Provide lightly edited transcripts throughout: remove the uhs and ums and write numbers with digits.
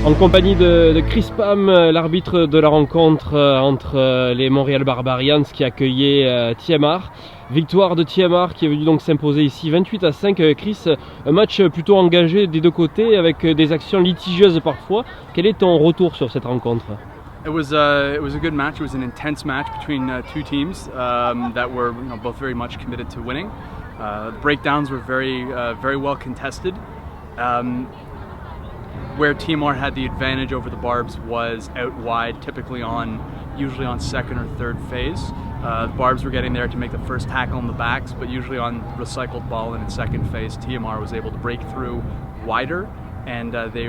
En compagnie de Chris Pam, l'arbitre de la rencontre entre les Montréal Barbarians qui accueillait TMR. Victoire de TMR qui est venu donc s'imposer ici 28-5. Chris, un match plutôt engagé des deux côtés avec des actions litigieuses parfois. Quel est ton retour sur cette rencontre? It was a good match. It was an intense match between two teams that were both very much committed to winning. The breakdowns were very well contested. Where TMR had the advantage over the Barbs was out wide, usually on second or third phase. The Barbs were getting there to make the first tackle on the backs, but usually on recycled ball and in second phase, TMR was able to break through wider, and they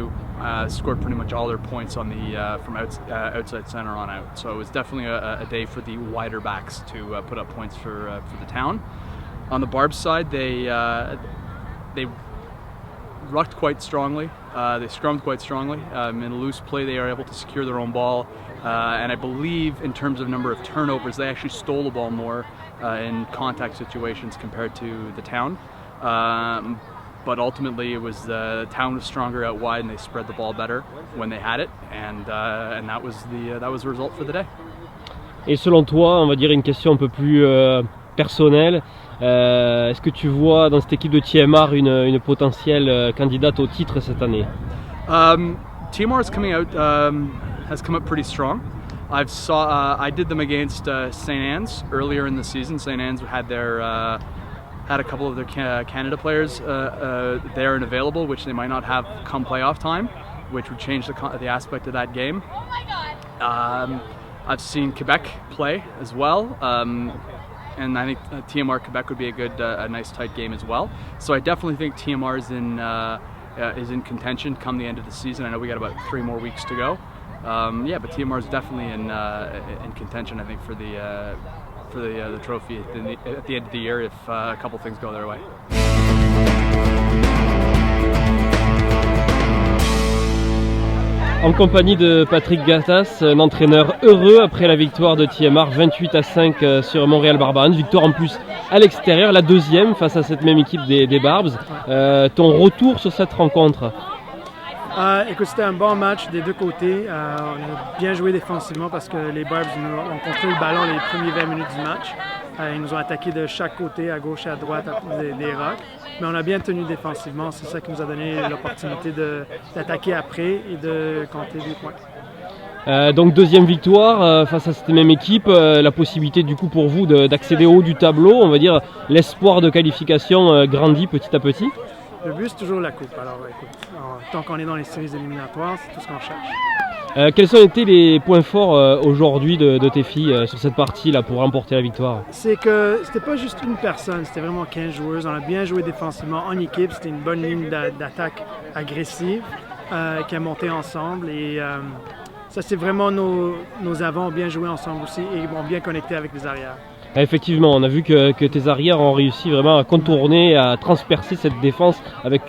scored pretty much all their points on the from outside center on out. So it was definitely a day for the wider backs to put up points for the town. On the Barbs side, they rucked quite strongly. They scrummed quite strongly. In loose play, they are able to secure their own ball. And I believe in terms of number of turnovers, they actually stole the ball more in contact situations compared to the town. But ultimately, it was the town was stronger out wide, and they spread the ball better when they had it. And that was the result for the day. Et selon toi, on va dire une question un peu plus personnelle. Est-ce que tu vois dans cette équipe de TMR une potentielle candidate au titre cette année? TMR is coming out, has come up pretty strong. I did them against St. Anne's earlier in the season. St. Anne's had a couple of their Canada players there and available, which they might not have come playoff time, which would change the aspect of that game. I've seen Quebec play as well. And I think TMR Quebec would be a nice tight game as well. So I definitely think TMR is in contention come the end of the season. I know we got about 3 more weeks to go. But TMR is definitely in contention. I think for the trophy at the end of the year if a couple things go their way. En compagnie de Patrick Gatas, un entraîneur heureux après la victoire de TMR 28-5 sur Montréal Barbarians. Victoire en plus à l'extérieur, la deuxième face à cette même équipe des Barbs. Ton retour sur cette rencontre? Écoute, c'était un bon match des deux côtés. On a bien joué défensivement parce que les Barbs ont contrôlé le ballon les premières 20 minutes du match. Ils nous ont attaqué de chaque côté, à gauche et à droite, des rocks. Mais on a bien tenu défensivement. C'est ça qui nous a donné l'opportunité d'attaquer après et de compter des points. Donc deuxième victoire face à cette même équipe. La possibilité du coup pour vous d'accéder au haut du tableau. On va dire l'espoir de qualification grandit petit à petit. Le but, c'est toujours la coupe. Alors, écoute, tant qu'on est dans les séries éliminatoires, c'est tout ce qu'on cherche. Quels ont été les points forts aujourd'hui de tes filles sur cette partie-là pour remporter la victoire? C'est que c'était pas juste une personne, c'était vraiment 15 joueuses. On a bien joué défensivement en équipe. C'était une bonne ligne d'attaque agressive qui a monté ensemble. Et ça, c'est vraiment nos avants ont bien joué ensemble aussi et ont bien connecté avec les arrières. Effectivement, on a vu que tes arrières ont réussi vraiment à contourner, à transpercer cette défense avec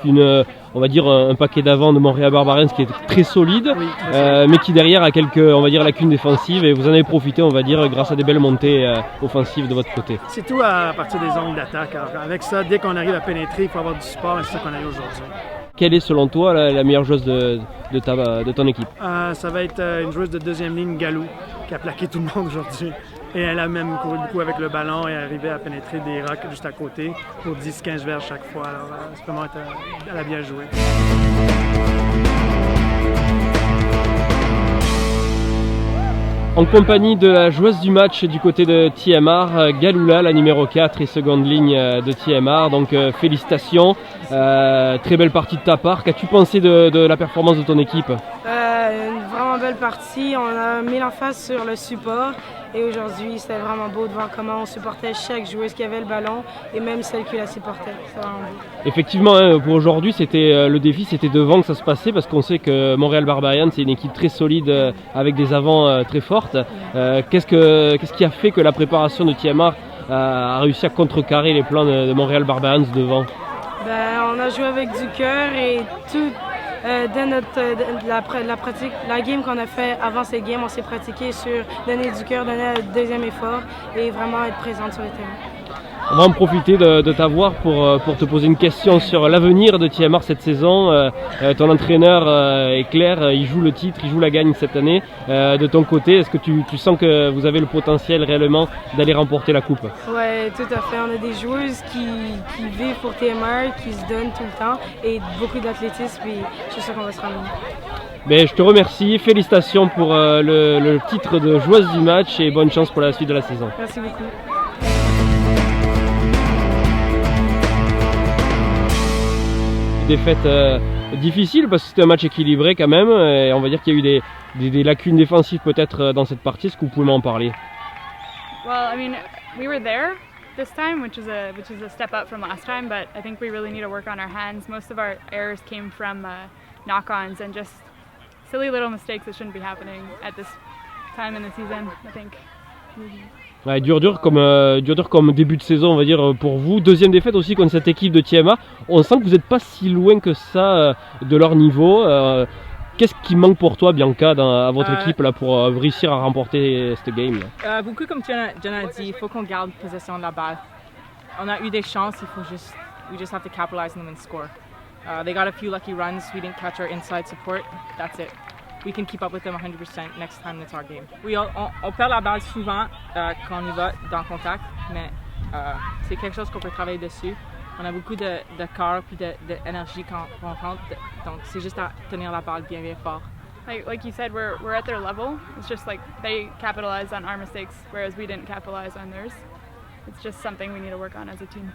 on va dire un paquet d'avant de Montréal Barbarians qui est très solide, oui, mais qui derrière a quelques, on va dire, lacunes défensives et vous en avez profité, on va dire, grâce à des belles montées offensives de votre côté. C'est tout à partir des angles d'attaque. Avec ça, dès qu'on arrive à pénétrer, il faut avoir du support et c'est ça qu'on a eu aujourd'hui. Quelle est selon toi la meilleure joueuse de ton équipe? Ça va être une joueuse de deuxième ligne, Galou, qui a plaqué tout le monde aujourd'hui. Et elle a même couru beaucoup avec le ballon et est arrivée à pénétrer des rocks juste à côté pour 10-15 verges chaque fois. Alors, c'est vraiment, elle a bien joué. En compagnie de la joueuse du match du côté de TMR, Galoula, la numéro 4 et seconde ligne de TMR. Donc félicitations, très belle partie de ta part. Qu'as-tu pensé de la performance de ton équipe? Une vraiment belle partie, on a mis l'emphase sur le support et aujourd'hui c'était vraiment beau de voir comment on supportait chaque joueuse qui avait le ballon et même celle qui la supportait. C'est vraiment beau. Effectivement, pour aujourd'hui, le défi c'était devant que ça se passait parce qu'on sait que Montréal Barbarians c'est une équipe très solide avec des avants très fortes. Qu'est-ce qui a fait que la préparation de TMR a réussi à contrecarrer les plans de Montréal Barbarians devant? On a joué avec du cœur et tout. La game qu'on a fait avant ces games, on s'est pratiqué sur donner du cœur, donner un deuxième effort et vraiment être présente sur le terrain. On va en profiter de t'avoir pour te poser une question sur l'avenir de TMR cette saison. Ton entraîneur est clair, il joue le titre, il joue la gagne cette année. De ton côté, est-ce que tu sens que vous avez le potentiel réellement d'aller remporter la coupe? Oui, tout à fait. On a des joueuses qui vivent pour TMR, qui se donnent tout le temps et beaucoup d'athlétisme, et je suis sûre qu'on va se rendre. Ben, je te remercie, félicitations pour le titre de joueuse du match et bonne chance pour la suite de la saison. Merci beaucoup. Défaite difficile parce que c'était un match équilibré quand même et on va dire qu'il y a eu des lacunes défensives peut-être dans cette partie. Est-ce que vous pouvez m'en parler? Well, I mean, we were there this time, which is a step up from last time, but I think we really need to work on our hands. Most of our errors came from knock-ons and just silly little mistakes that shouldn't be happening at this time in the season, I think. Ouais, dur comme début de saison, on va dire, pour vous. Deuxième défaite aussi contre cette équipe de TMA. On sent que vous n'êtes pas si loin que ça de leur niveau. Qu'est-ce qui manque pour toi, Bianca, à votre équipe là, pour réussir à remporter cette game là? Beaucoup comme Jenna a dit, il faut qu'on garde possession de la balle. On a eu des chances, we just have to capitalize on them and score. They got a few lucky runs, we didn't catch our inside support, that's it. We can keep up with them 100% next time it's our game. Oui, on perd la balle souvent quand on y va dans le contact, mais c'est quelque chose qu'on peut travailler dessus. On a beaucoup de cœur et d'énergie quand on rentre, donc c'est juste à tenir la balle bien fort. Like you said, we're at their level. It's just like they capitalized on our mistakes, whereas we didn't capitalize on theirs. It's just something we need to work on as a team.